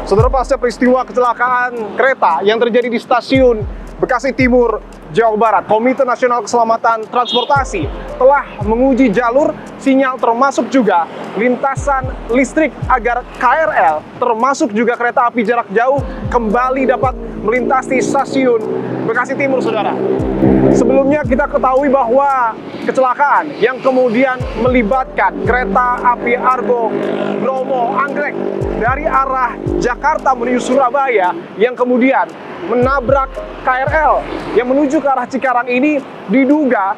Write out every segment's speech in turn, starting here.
Saudara, pasca peristiwa kecelakaan kereta yang terjadi di stasiun Bekasi Timur, Jawa Barat, Komite Nasional Keselamatan Transportasi telah menguji jalur sinyal termasuk juga lintasan listrik agar KRL termasuk juga kereta api jarak jauh kembali dapat melintasi stasiun Bekasi Timur, saudara. Sebelumnya kita ketahui bahwa kecelakaan yang kemudian melibatkan kereta api Argo Bromo Anggrek dari arah Jakarta menuju Surabaya yang kemudian menabrak KRL yang menuju ke arah Cikarang ini diduga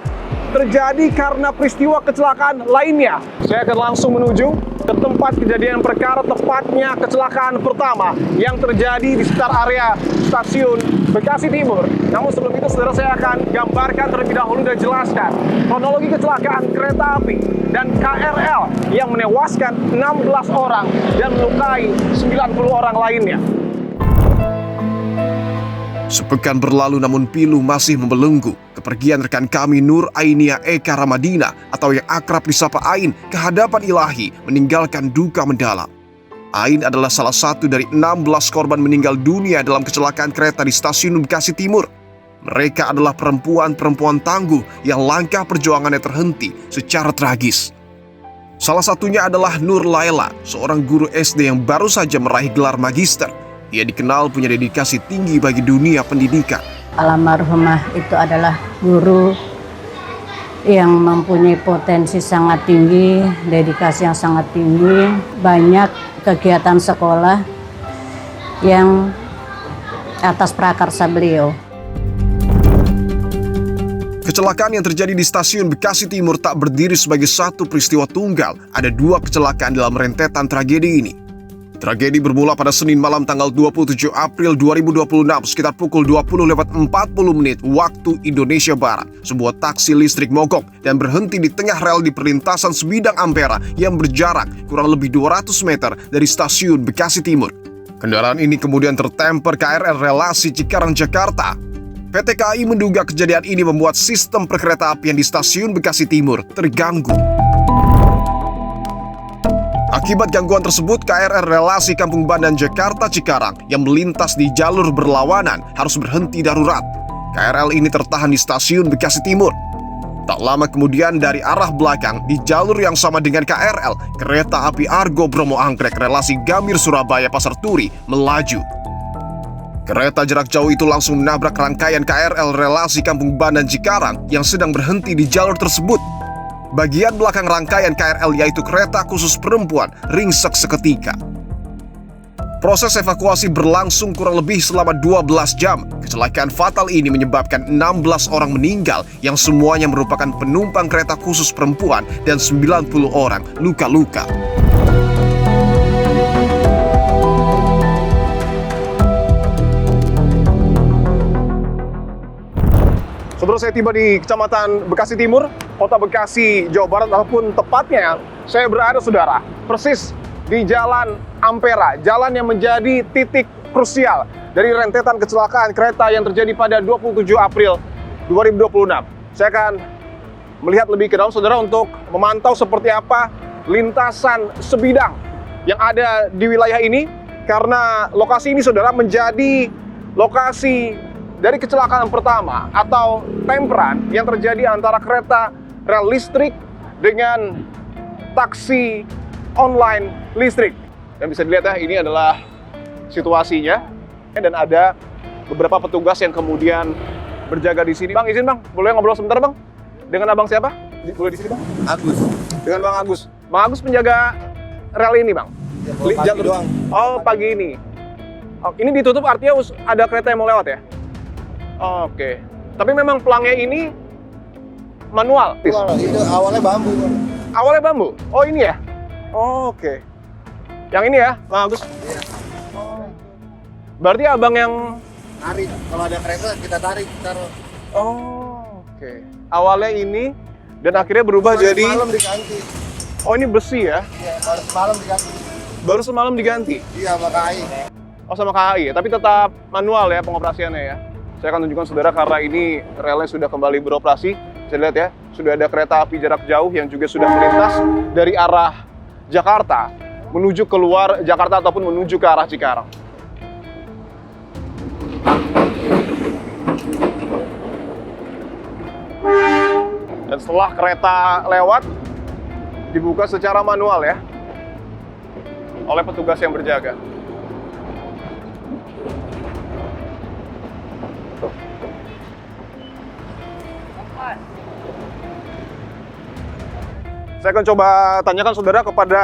terjadi karena peristiwa kecelakaan lainnya. Saya akan langsung menuju ke tempat kejadian perkara, tepatnya kecelakaan pertama yang terjadi di sekitar area stasiun Bekasi Timur. Namun sebelum itu, saudara, saya akan gambarkan terlebih dahulu dan jelaskan kronologi kecelakaan kereta api dan KRL yang menewaskan 16 orang dan melukai 90 orang lainnya. Sepekan berlalu namun pilu masih membelenggu kepergian rekan kami Nur Ainia Eka Ramadina atau yang akrab disapa Ain ke hadapan ilahi meninggalkan duka mendalam. Ain adalah salah satu dari 16 korban meninggal dunia dalam kecelakaan kereta di stasiun Bekasi Timur. Mereka adalah perempuan-perempuan tangguh yang langkah perjuangannya terhenti secara tragis. Salah satunya adalah Nur Laila, seorang guru SD yang baru saja meraih gelar magister. Ia dikenal punya dedikasi tinggi bagi dunia pendidikan. Almarhumah itu adalah guru yang mempunyai potensi sangat tinggi, dedikasi yang sangat tinggi, banyak kegiatan sekolah yang atas prakarsa beliau. Kecelakaan yang terjadi di stasiun Bekasi Timur tak berdiri sebagai satu peristiwa tunggal. Ada dua kecelakaan dalam rentetan tragedi ini. Tragedi bermula pada Senin malam tanggal 27 April 2026 sekitar pukul 20.40 waktu Indonesia Barat. Sebuah taksi listrik mogok dan berhenti di tengah rel di perlintasan sebidang Ampera yang berjarak kurang lebih 200 meter dari stasiun Bekasi Timur. Kendaraan ini kemudian tertemper KRL relasi Cikarang, Jakarta. PT KAI menduga kejadian ini membuat sistem perkeretaapian di stasiun Bekasi Timur terganggu. Akibat gangguan tersebut, KRL relasi Kampung Bandan Jakarta Cikarang yang melintas di jalur berlawanan harus berhenti darurat. KRL ini tertahan di stasiun Bekasi Timur. Tak lama kemudian dari arah belakang di jalur yang sama dengan KRL, kereta api Argo Bromo Anggrek relasi Gambir Surabaya Pasar Turi melaju. Kereta jarak jauh itu langsung menabrak rangkaian KRL relasi Kampung Bandan Cikarang yang sedang berhenti di jalur tersebut. Bagian belakang rangkaian KRL yaitu kereta khusus perempuan ringsek seketika. Proses evakuasi berlangsung kurang lebih selama 12 jam. Kecelakaan fatal ini menyebabkan 16 orang meninggal yang semuanya merupakan penumpang kereta khusus perempuan dan 90 orang luka-luka. Saudara, saya tiba di Kecamatan Bekasi Timur, Kota Bekasi, Jawa Barat, ataupun tepatnya saya berada, saudara, persis di Jalan Ampera, jalan yang menjadi titik krusial dari rentetan kecelakaan kereta yang terjadi pada 27 April 2026. Saya akan melihat lebih ke dalam, saudara, untuk memantau seperti apa lintasan sebidang yang ada di wilayah ini, karena lokasi ini, saudara, menjadi lokasi dari kecelakaan pertama atau temperan yang terjadi antara kereta rel listrik dengan taksi online listrik. Dan bisa dilihat ya, ini adalah situasinya dan ada beberapa petugas yang kemudian berjaga di sini. Bang, izin bang, boleh ngobrol sebentar bang? Dengan abang siapa? Boleh di sini bang? Agus. Dengan bang Agus. Bang Agus penjaga rel ini bang? Ya, pagi doang. Oh, pagi ini. Oh, ini ditutup artinya ada kereta yang mau lewat ya? Oke. Tapi memang pelangnya ini manual. Itu awalnya bambu. Awalnya bambu? Oh, ini ya? Oke. Yang ini ya, Bang Agus? Iya. Berarti abang yang... Tarik. Kalau ada kereta kita tarik, taruh. Oh, oke. Awalnya ini dan akhirnya berubah jadi... Malam diganti. Oh, ini besi ya? Iya, baru semalam diganti. Baru semalam diganti? Iya, sama KAI. Oh, sama KAI ya? Tapi tetap manual ya pengoperasiannya ya? Saya akan tunjukkan, saudara, karena ini relnya sudah kembali beroperasi. Bisa lihat ya, sudah ada kereta api jarak jauh yang juga sudah melintas dari arah Jakarta menuju keluar Jakarta ataupun menuju ke arah Cikarang. Dan setelah kereta lewat, dibuka secara manual ya, oleh petugas yang berjaga. Saya akan coba tanyakan saudara kepada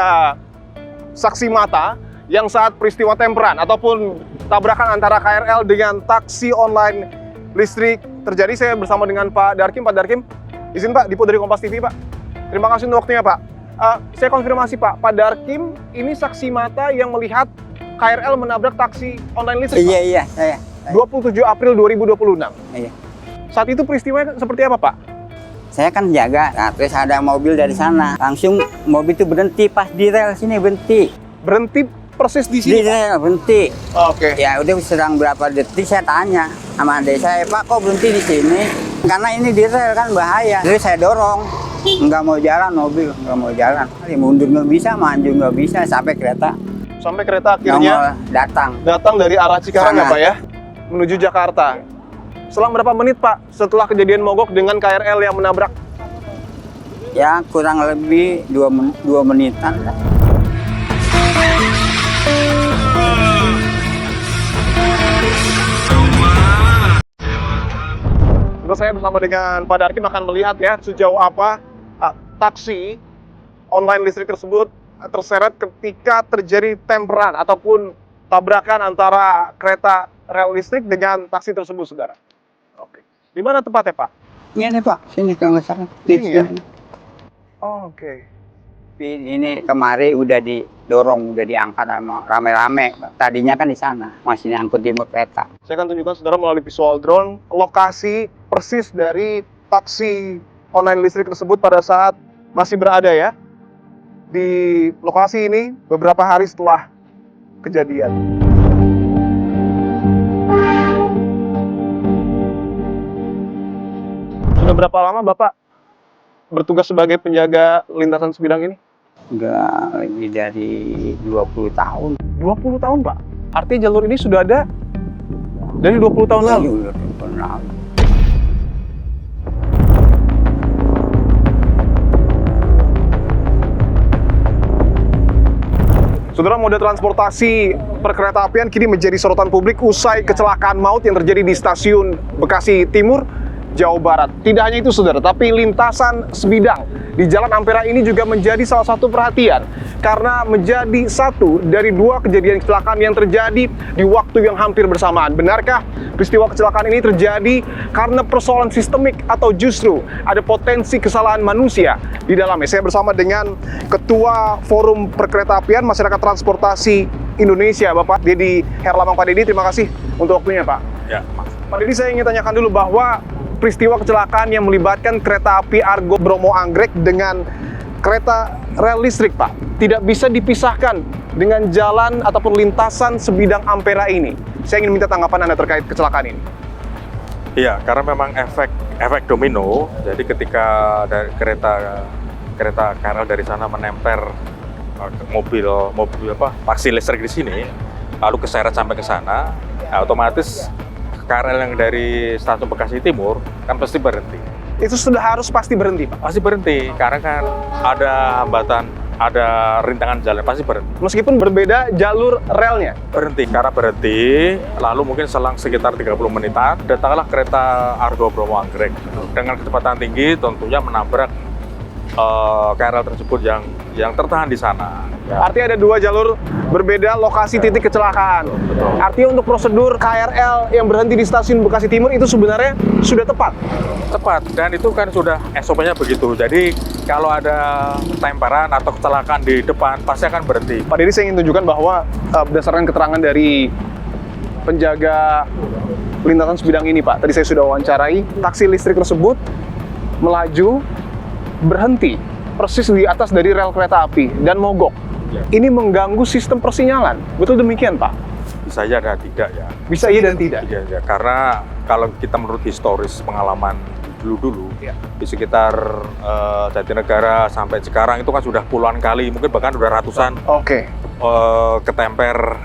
saksi mata yang saat peristiwa temperan ataupun tabrakan antara KRL dengan taksi online listrik terjadi. Saya bersama dengan Pak Darkim. Pak Darkim, izin Pak, Dipo dari Kompas TV Pak. Terima kasih untuk waktunya Pak. Saya konfirmasi Pak Darkim ini saksi mata yang melihat KRL menabrak taksi online listrik. Iya, saya. 27 April 2026. Iya. Saat itu peristiwanya seperti apa Pak? Saya kan jaga, nah, terus ada mobil dari sana. Langsung mobil itu berhenti pas di rel sini, berhenti. Berhenti persis di Di sini Pak? rel berhenti. Oke. Ya udah serang berapa detik saya tanya sama adik saya, Pak kok berhenti di sini? Karena ini di rel kan bahaya. Jadi saya dorong, nggak mau jalan mobil, nggak mau jalan. Mundur nggak bisa, maju nggak bisa, sampai kereta. Sampai kereta akhirnya datang dari arah Cikarang ya Sana. Pak ya, menuju Jakarta. Selang berapa menit Pak setelah kejadian mogok dengan KRL yang menabrak? Ya kurang lebih 2 menitan lah. Terus saya bersama dengan Pak Darkim akan melihat ya sejauh apa taksi online listrik tersebut terseret ketika terjadi temperan ataupun tabrakan antara kereta rel listrik dengan taksi tersebut, saudara. Oke. Di mana tempatnya, Pak? Ini Pak, sini kalau nggak salah. Sini ya? Oke. Ini kemarin udah didorong, udah diangkat sama rame-rame. Tadinya kan di sana, masih diangkut di kereta. Saya akan tunjukkan saudara melalui visual drone lokasi persis dari taksi online listrik tersebut pada saat masih berada ya di lokasi ini beberapa hari setelah kejadian. Sudah berapa lama Bapak bertugas sebagai penjaga lintasan sebidang ini? Udah lebih dari 20 tahun. 20 tahun, Pak? Artinya jalur ini sudah ada dari 20 tahun lalu? Udah 20 tahun lalu. Saudara, moda transportasi perkeretaapian kini menjadi sorotan publik usai kecelakaan maut yang terjadi di stasiun Bekasi Timur, Jawa Barat. Tidak hanya itu saudara, tapi lintasan sebidang di Jalan Ampera ini juga menjadi salah satu perhatian karena menjadi satu dari 2 kejadian kecelakaan yang terjadi di waktu yang hampir bersamaan. Benarkah peristiwa kecelakaan ini terjadi karena persoalan sistemik atau justru ada potensi kesalahan manusia di dalamnya? Saya bersama dengan Ketua Forum Perkeretaapian Masyarakat Transportasi Indonesia, Bapak Dedi Herlambang. Pak Dedi, terima kasih untuk waktunya, Pak. Ya, Pak Dedi, saya ingin tanyakan dulu bahwa peristiwa kecelakaan yang melibatkan kereta api Argo Bromo Anggrek dengan kereta rel listrik, Pak, tidak bisa dipisahkan dengan jalan ataupun lintasan sebidang Ampera ini. Saya ingin minta tanggapan Anda terkait kecelakaan ini. iya, karena memang efek domino. Jadi ketika dari kereta KRL dari sana menempel mobil taksi listrik di sini, lalu keseret sampai ke sana, ya otomatis KRL yang dari stasiun Bekasi Timur kan pasti berhenti. Itu sudah harus pasti berhenti, Pak? Pasti berhenti, karena kan ada hambatan, ada rintangan jalan, pasti berhenti. Meskipun berbeda jalur relnya? Berhenti, karena berhenti, lalu mungkin selang sekitar 30 menitan, datanglah kereta Argo Bromo Anggrek. Dengan kecepatan tinggi tentunya menabrak KRL tersebut yang tertahan di sana. Ya. Artinya ada 2 jalur berbeda lokasi titik kecelakaan. Betul. Artinya untuk prosedur KRL yang berhenti di stasiun Bekasi Timur itu sebenarnya sudah tepat? Tepat, dan itu kan sudah SOP-nya begitu. Jadi kalau ada temperan atau kecelakaan di depan, pasti akan berhenti. Pak Dedi, saya ingin tunjukkan bahwa berdasarkan keterangan dari penjaga lintasan sebidang ini, Pak, tadi saya sudah wawancarai, taksi listrik tersebut melaju, berhenti persis di atas dari rel kereta api dan mogok. Ya. Ini mengganggu sistem persinyalan. Betul demikian, Pak? Bisa iya dan tidak ya. Bisa iya dan tidak? Iya, ya. Karena kalau kita menurut historis pengalaman dulu-dulu, Ya. di sekitar Jatinegara sampai Cikarang itu kan sudah puluhan kali, mungkin bahkan sudah ratusan Oke. ketemper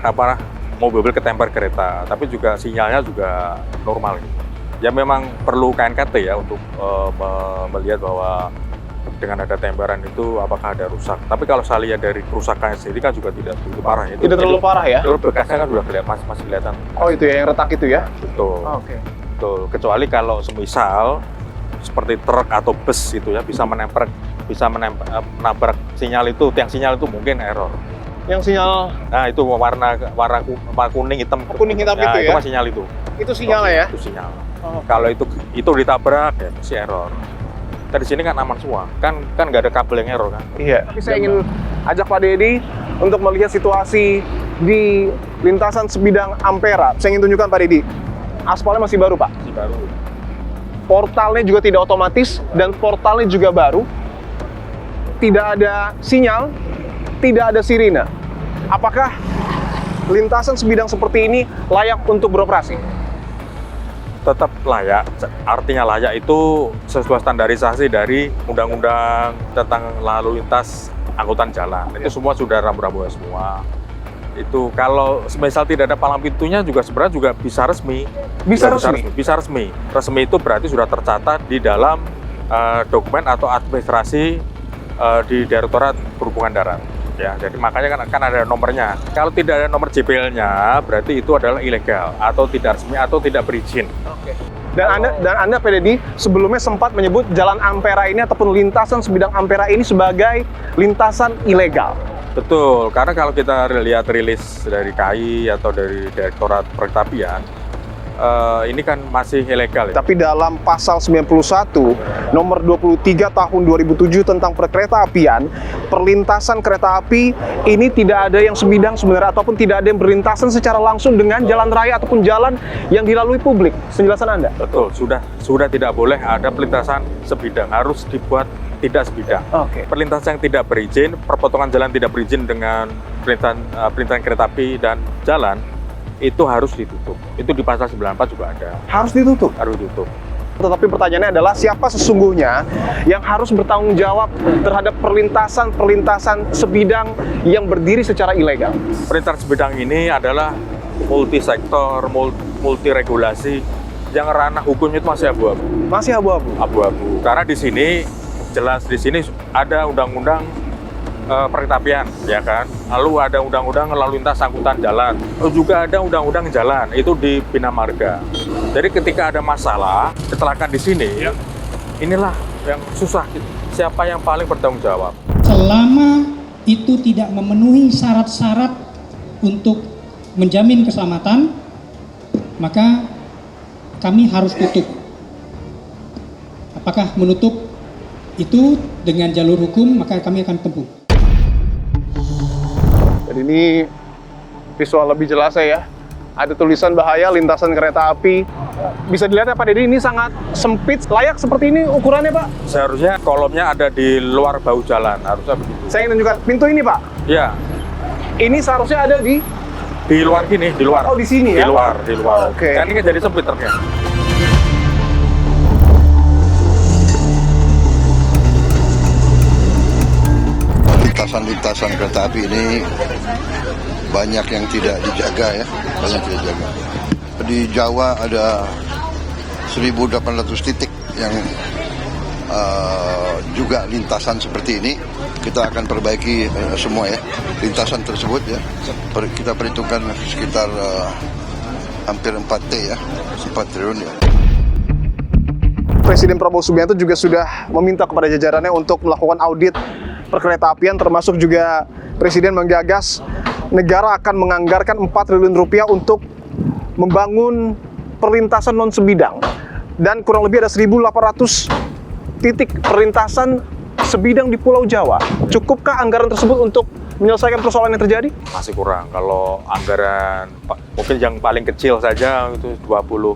mobil ketemper kereta, tapi juga sinyalnya juga normal gitu. Ya memang perlu KNKT ya untuk melihat bahwa dengan ada temperan itu apakah ada rusak. Tapi kalau saya lihat dari kerusakannya sendiri kan juga tidak begitu parah. Tidak terlalu parah ya? Itu bekasnya kan sudah masih kelihatan. Oh itu ya, yang retak itu ya? Betul. Oke. Betul. Kecuali kalau semisal seperti truk atau bus itu ya bisa menabrak sinyal itu, tiang sinyal itu mungkin error. Yang sinyal? Nah itu warna kuning hitam. Kuning hitam nah, itu ya? Itu sinyal itu. Itu sinyalnya ya? Itu sinyal. Oh. Kalau itu ditabrak ya pasti error. Dari sini kan aman semua, kan nggak ada kabel yang error kan. Iya. Tapi saya ingin ajak Pak Dedi untuk melihat situasi di lintasan sebidang Ampera. Saya ingin tunjukkan Pak Dedi. Aspalnya masih baru Pak. Masih baru. Portalnya juga tidak otomatis dan portalnya juga baru. Tidak ada sinyal, tidak ada sirine. Apakah lintasan sebidang seperti ini layak untuk beroperasi? Tetap layak, artinya layak itu sesuai standarisasi dari undang-undang tentang lalu lintas angkutan jalan. Itu semua sudah rambu-rambu semua. Itu kalau misal tidak ada palang pintunya juga sebenarnya juga bisa resmi. Bisa resmi? Bisa resmi. Resmi itu berarti sudah tercatat di dalam dokumen atau administrasi di Direktorat Perhubungan Darat. Ya, jadi makanya kan ada nomornya. Kalau tidak ada nomor JPL-nya, berarti itu adalah ilegal atau tidak resmi atau tidak berizin. Oke. Dan Anda Pak Dedi sebelumnya sempat menyebut jalan Ampera ini ataupun lintasan sebidang Ampera ini sebagai lintasan ilegal. Betul, karena kalau kita lihat rilis dari KAI atau dari Direktorat Perkeretaapian, ini kan masih ilegal. Ya? Tapi dalam pasal 91 nomor 23 tahun 2007 tentang perkeretaapian, perlintasan kereta api ini tidak ada yang sebidang sebenarnya ataupun tidak ada yang berlintasan secara langsung dengan jalan raya ataupun jalan yang dilalui publik. Penjelasan Anda? Betul, sudah tidak boleh ada perlintasan sebidang, harus dibuat tidak sebidang. Oke. Perlintasan yang tidak berizin, perpotongan jalan tidak berizin dengan perlintasan kereta api dan jalan itu harus ditutup. Itu di pasal 94 juga ada. Harus ditutup? Harus ditutup. Tetapi pertanyaannya adalah siapa sesungguhnya yang harus bertanggung jawab terhadap perlintasan sebidang yang berdiri secara ilegal? Perlintasan sebidang ini adalah multi sektor, multi regulasi, yang ranah hukumnya itu masih abu-abu. Masih abu-abu? Abu-abu. Karena di sini jelas di sini ada undang-undang perkeretaapian, ya kan. Lalu ada undang-undang lalu lintas angkutan jalan. Lalu juga ada undang-undang jalan, itu di Bina Marga. Jadi ketika ada masalah, kecelakaan di sini, inilah yang susah. Siapa yang paling bertanggung jawab? Selama itu tidak memenuhi syarat-syarat untuk menjamin keselamatan, maka kami harus tutup. Apakah menutup itu dengan jalur hukum, maka kami akan tempuh. Jadi ini visual lebih jelas ya. Ada tulisan bahaya lintasan kereta api. Bisa dilihat ya Pak Dedi, ini sangat sempit. Layak seperti ini ukurannya Pak? Seharusnya kolomnya ada di luar bahu jalan, harusnya begitu. Saya ingin tunjukkan pintu ini Pak. Ya, Ini seharusnya ada di luar gini, di luar. Oh, di sini ya? Di luar. Oke. Kan ini kan jadi sempit truknya. Lintasan kereta api ini banyak yang tidak dijaga ya, banyak tidak dijaga. Di Jawa ada 1.800 titik yang juga lintasan seperti ini. Kita akan perbaiki semua ya, lintasan tersebut ya. Kita perhitungkan sekitar hampir 4T ya, 4 triliun ya. Presiden Prabowo Subianto juga sudah meminta kepada jajarannya untuk melakukan audit perkeretaapian, termasuk juga Presiden menggagas negara akan menganggarkan 4 triliun rupiah untuk membangun perlintasan non sebidang. Dan kurang lebih ada 1.800 titik perlintasan sebidang di Pulau Jawa. Cukupkah anggaran tersebut untuk menyelesaikan persoalan yang terjadi? Masih kurang. Kalau anggaran mungkin yang paling kecil saja itu 20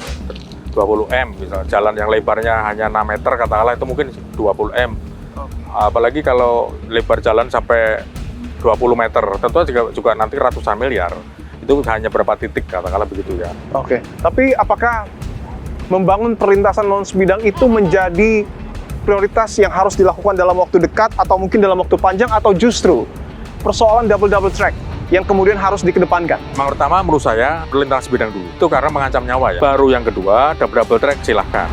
M, misalnya jalan yang lebarnya hanya 6 meter katakanlah itu mungkin 20 M. Apalagi kalau lebar jalan sampai 20 meter, tentu juga nanti ratusan miliar. Itu hanya berapa titik katakanlah begitu ya. Oke. Tapi apakah membangun perlintasan non sebidang itu menjadi prioritas yang harus dilakukan dalam waktu dekat atau mungkin dalam waktu panjang, atau justru persoalan double track yang kemudian harus dikedepankan? Yang pertama menurut saya perlintasan sebidang dulu. Itu karena mengancam nyawa ya. Baru yang kedua double track silahkan.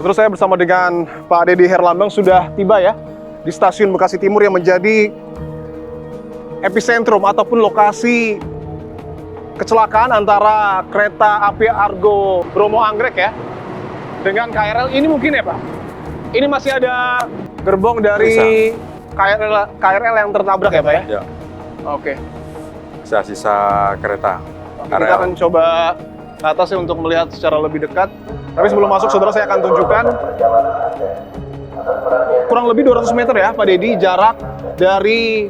Terus saya bersama dengan Pak Dedi Herlambang sudah tiba ya di stasiun Bekasi Timur yang menjadi epicentrum ataupun lokasi kecelakaan antara kereta api Argo Bromo Anggrek ya dengan KRL ini mungkin ya Pak. Ini masih ada gerbong dari KRL yang tertabrak ya Pak ya? Ya. Oke. Sisa-sisa kereta. Kita akan coba ke atas ya untuk melihat secara lebih dekat. Tapi sebelum masuk, saudara, saya akan tunjukkan kurang lebih 200 meter ya, Pak Dedi, jarak dari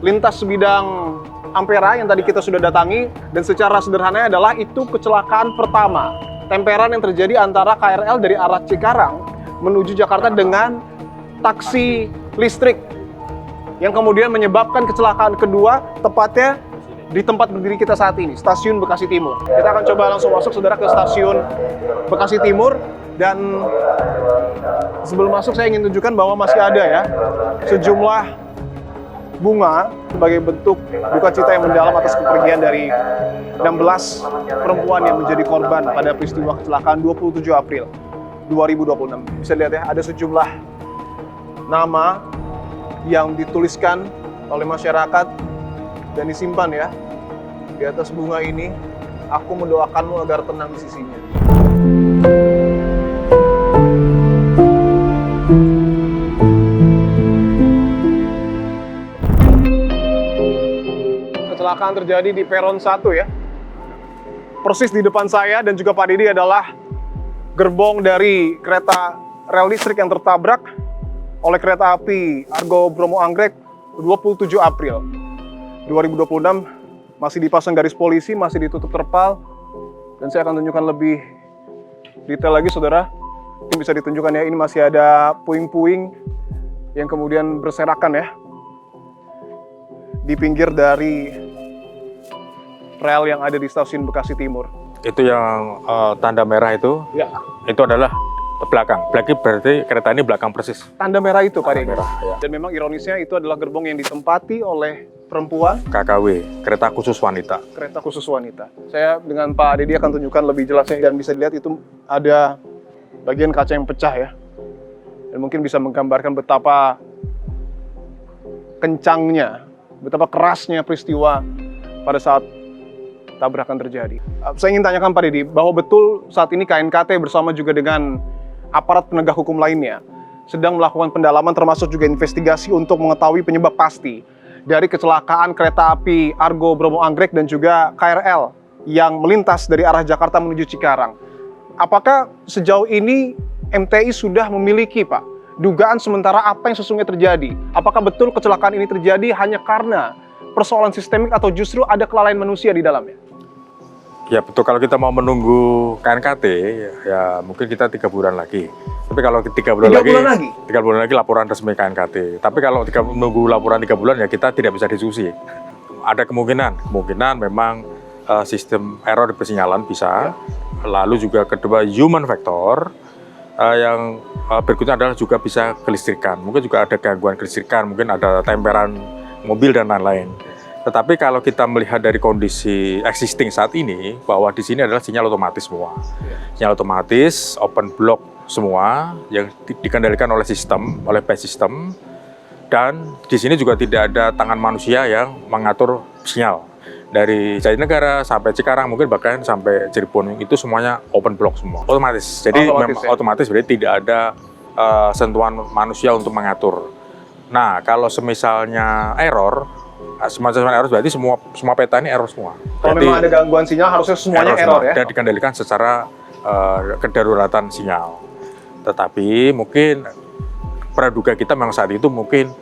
lintas sebidang Ampera yang tadi kita sudah datangi. Dan secara sederhananya adalah itu kecelakaan pertama, temperan yang terjadi antara KRL dari arah Cikarang menuju Jakarta dengan taksi listrik, yang kemudian menyebabkan kecelakaan kedua, tepatnya di tempat berdiri kita saat ini, Stasiun Bekasi Timur. Kita akan coba langsung masuk, saudara, ke Stasiun Bekasi Timur. Dan sebelum masuk, saya ingin tunjukkan bahwa masih ada ya sejumlah bunga sebagai bentuk duka cita yang mendalam atas kepergian dari 16 perempuan yang menjadi korban pada peristiwa kecelakaan 27 April 2026. Bisa lihat ya, ada sejumlah nama yang dituliskan oleh masyarakat dan disimpan ya di atas bunga ini. Aku mendoakanmu agar tenang di sisinya. Kecelakaan terjadi di peron 1 ya. Persis di depan saya dan juga Pak Dedi adalah gerbong dari kereta rel listrik yang tertabrak oleh kereta api Argo Bromo Anggrek 27 April 2026. Masih dipasang garis polisi, masih ditutup terpal, dan saya akan tunjukkan lebih detail lagi, saudara. Ini bisa ditunjukkan ya, ini masih ada puing-puing yang kemudian berserakan ya di pinggir dari rel yang ada di Stasiun Bekasi Timur. Itu yang tanda merah itu, Ya, itu adalah belakang. Berarti kereta ini belakang persis. tanda merah itu, Pak Dedi. Merah, ya. Dan memang ironisnya itu adalah gerbong yang ditempati oleh perempuan, KKW, kereta khusus wanita. kereta khusus wanita. Saya dengan Pak Dedi akan tunjukkan lebih jelas ya, dan bisa dilihat itu ada bagian kaca yang pecah ya. Dan mungkin bisa menggambarkan betapa kencangnya, betapa kerasnya peristiwa pada saat tabrakan terjadi. Saya ingin tanyakan Pak Dedi, bahwa betul saat ini KNKT bersama juga dengan aparat penegak hukum lainnya sedang melakukan pendalaman termasuk juga investigasi untuk mengetahui penyebab pasti dari kecelakaan kereta api Argo Bromo Anggrek dan juga KRL yang melintas dari arah Jakarta menuju Cikarang. Apakah sejauh ini MTI sudah memiliki, Pak, dugaan sementara apa yang sesungguhnya terjadi? Apakah betul kecelakaan ini terjadi hanya karena persoalan sistemik atau justru ada kelalaian manusia di dalamnya? Ya betul, kalau kita mau menunggu KNKT, ya mungkin kita 3 bulan lagi. Tapi kalau 3 bulan lagi, 3 bulan lagi laporan resmi KNKT. Tapi kalau menunggu laporan 3 bulan, ya kita tidak bisa diskusi. Ada kemungkinan memang sistem error di persinyalan bisa. Lalu juga kedua human factor, yang berikutnya adalah juga bisa kelistrikan. Mungkin juga ada gangguan kelistrikan, mungkin ada temperan mobil dan lain-lain. Tetapi kalau kita melihat dari kondisi existing saat ini, bahwa di sini adalah sinyal otomatis semua. Sinyal otomatis, open block semua, yang dikendalikan oleh sistem, oleh base system. Dan di sini juga tidak ada tangan manusia yang mengatur sinyal. Dari Jatinegara sampai Cikarang, mungkin bahkan sampai Cirebon, itu semuanya open block semua. Otomatis. Jadi otomatis berarti tidak ada sentuhan manusia untuk mengatur. Nah, kalau semisalnya error, semacam error berarti semua peta ini error semua. Kalau memang ada gangguan sinyal, harusnya semuanya error ya? Dan dikendalikan secara kedaruratan sinyal. Tetapi mungkin praduga kita memang saat itu mungkin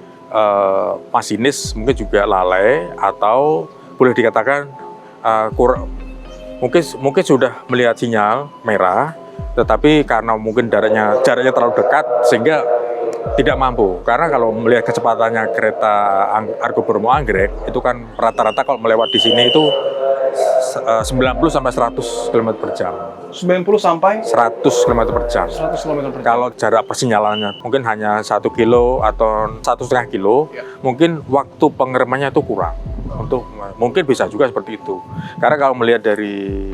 masinis mungkin juga lalai, atau boleh dikatakan mungkin sudah melihat sinyal merah, tetapi karena mungkin jaraknya terlalu dekat sehingga Tidak mampu, karena kalau melihat kecepatannya kereta Argo Bromo Anggrek, itu kan rata-rata kalau melewat di sini itu 90 sampai 100 km per jam. 90 sampai 100 km per jam. 100 km per jam. Kalau jarak persinyalannya mungkin hanya 1 kilo atau 1,5 kilo, mungkin waktu pengeremannya itu kurang. Mungkin bisa juga seperti itu. Karena kalau melihat dari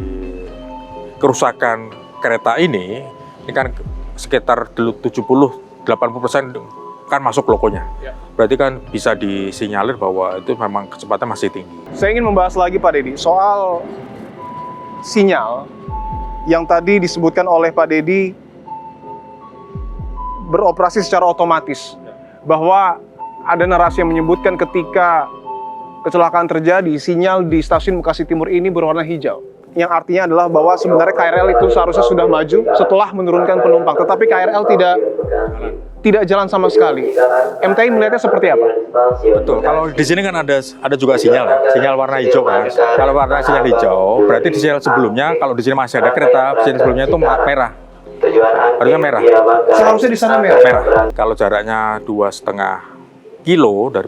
kerusakan kereta ini kan sekitar 70-80% kan masuk lokonya. Berarti kan bisa disinyalir bahwa itu memang kecepatan masih tinggi. Saya ingin membahas lagi Pak Dedi soal sinyal yang tadi disebutkan oleh Pak Dedi beroperasi secara otomatis. Bahwa ada narasi yang menyebutkan ketika kecelakaan terjadi, sinyal di stasiun Bekasi Timur ini berwarna hijau. Yang artinya adalah bahwa sebenarnya KRL itu seharusnya sudah maju setelah menurunkan penumpang. Tetapi KRL tidak jalan sama sekali. MTI melihatnya seperti apa? Betul. Kalau di sini kan ada juga sinyal warna hijau kan. Kalau warna sinyal hijau, berarti di sinyal sebelumnya kalau di sini masih ada kereta, sinyal sebelumnya itu merah. Harusnya merah. Seharusnya di sana merah. Merah. Kalau jaraknya 2,5 kilo dari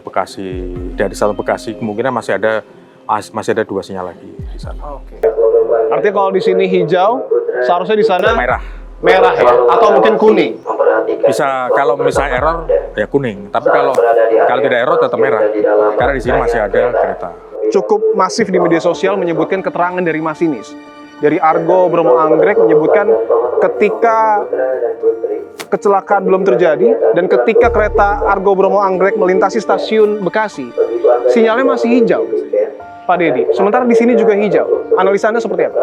stasiun Bekasi, kemungkinan masih ada 2 sinyal lagi di sana. Oke. Artinya kalau di sini hijau, seharusnya di sana Merah. merah ya, atau mungkin kuning. Bisa kalau misalnya error ya kuning, tapi kalau tidak error tetap merah. Karena di sini masih ada kereta. Cukup masif di media sosial menyebutkan keterangan dari masinis. Dari Argo Bromo Anggrek menyebutkan ketika kecelakaan belum terjadi dan ketika kereta Argo Bromo Anggrek melintasi stasiun Bekasi, sinyalnya masih hijau, Pak Dedi. Sementara di sini juga hijau. Analisa Anda seperti apa?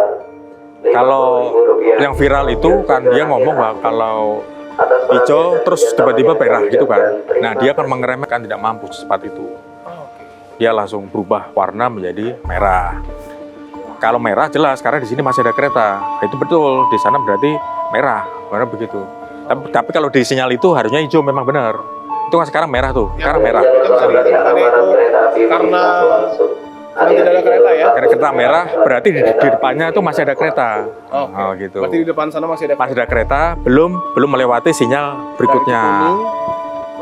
Kalau yang viral itu kan dia ngomong bahwa kalau hijau terus tiba-tiba merah gitu kan. Nah dia kan mengeremehkan, tidak mampu secepat itu. Dia langsung berubah warna menjadi merah. Kalau merah jelas karena di sini masih ada kereta. Itu betul, di sana berarti merah begitu. Tapi kalau di sinyal itu harusnya hijau, memang benar. Itu kan sekarang merah tuh, sekarang merah. Karena tidak ada kereta ya? Karena kereta merah, berarti di depannya itu masih ada kereta. Oh, gitu. Berarti di depan sana masih ada Masih ada kereta, belum melewati sinyal berikutnya.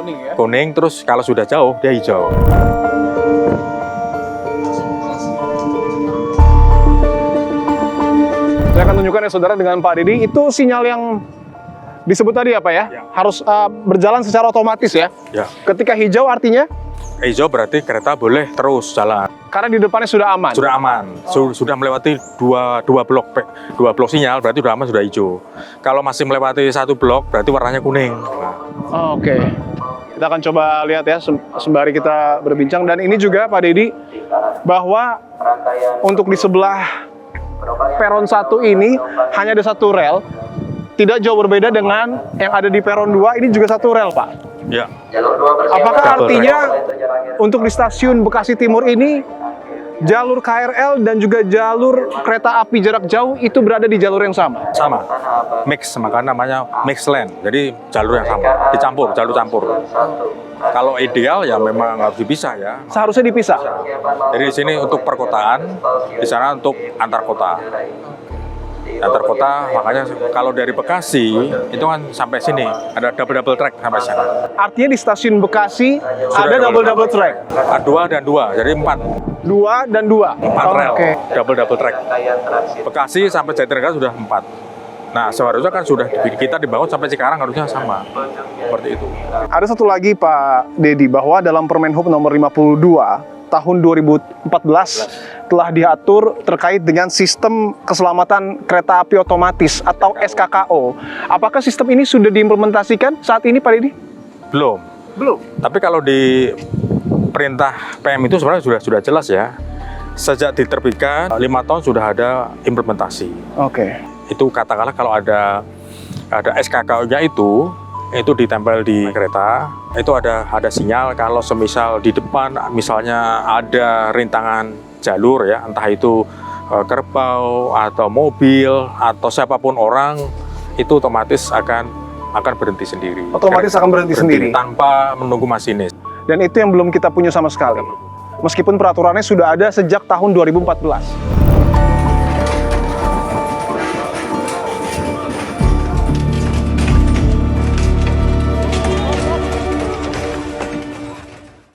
kuning ya? Kuning, terus kalau sudah jauh, dia hijau. Saya akan tunjukkan ya saudara dengan Pak Dedi, itu sinyal yang disebut tadi apa ya? Harus berjalan secara otomatis ya? Ya. Ketika hijau artinya? Hijau berarti kereta boleh terus jalan. Karena di depannya sudah aman? Sudah aman, sudah melewati dua blok sinyal, berarti sudah aman, sudah hijau. Kalau masih melewati 1 blok, berarti warnanya kuning. Oh, Oke. Kita akan coba lihat ya, sembari kita berbincang. Dan ini juga Pak Dedi, bahwa untuk di sebelah peron 1 ini hanya ada 1 rel, tidak jauh berbeda dengan yang ada di peron 2, ini juga 1 rel Pak. Ya. Apakah artinya untuk di stasiun Bekasi Timur ini jalur KRL dan juga jalur kereta api jarak jauh itu berada di jalur yang sama? Sama, mix, makanya namanya mix lane, jadi jalur yang sama, jalur campur. Kalau ideal ya memang harus dipisah ya. Seharusnya dipisah? Jadi di sini untuk perkotaan, di sana untuk antar kota. Antar kota, makanya kalau dari Bekasi itu kan sampai sini ada double track sampai sana. Artinya di stasiun Bekasi Sudah ada double track? 2 dan 2, jadi 4. 2 dan 2? 4 rel, Oke. double track. Bekasi sampai Jatinegara sudah 4. Nah, seharusnya kan sudah kita dibangun sampai Cikarang harusnya sama. Seperti itu. Ada satu lagi Pak Dedi, bahwa dalam Permen Hub nomor 52 tahun 2014 telah diatur terkait dengan sistem keselamatan kereta api otomatis atau SKKO. Apakah sistem ini sudah diimplementasikan saat ini Pak Dedi? Belum. Tapi kalau di perintah PM itu sebenarnya sudah jelas ya. Sejak diterbitkan 5 tahun sudah ada implementasi. Oke. Itu katakanlah kalau ada SKKO-nya itu ditempel di kereta, itu ada sinyal kalau semisal di depan misalnya ada rintangan jalur ya, entah itu kerbau atau mobil atau siapapun orang, itu otomatis akan berhenti sendiri. Otomatis akan berhenti sendiri tanpa menunggu masinis. Dan itu yang belum kita punya sama sekali. Meskipun peraturannya sudah ada sejak tahun 2014.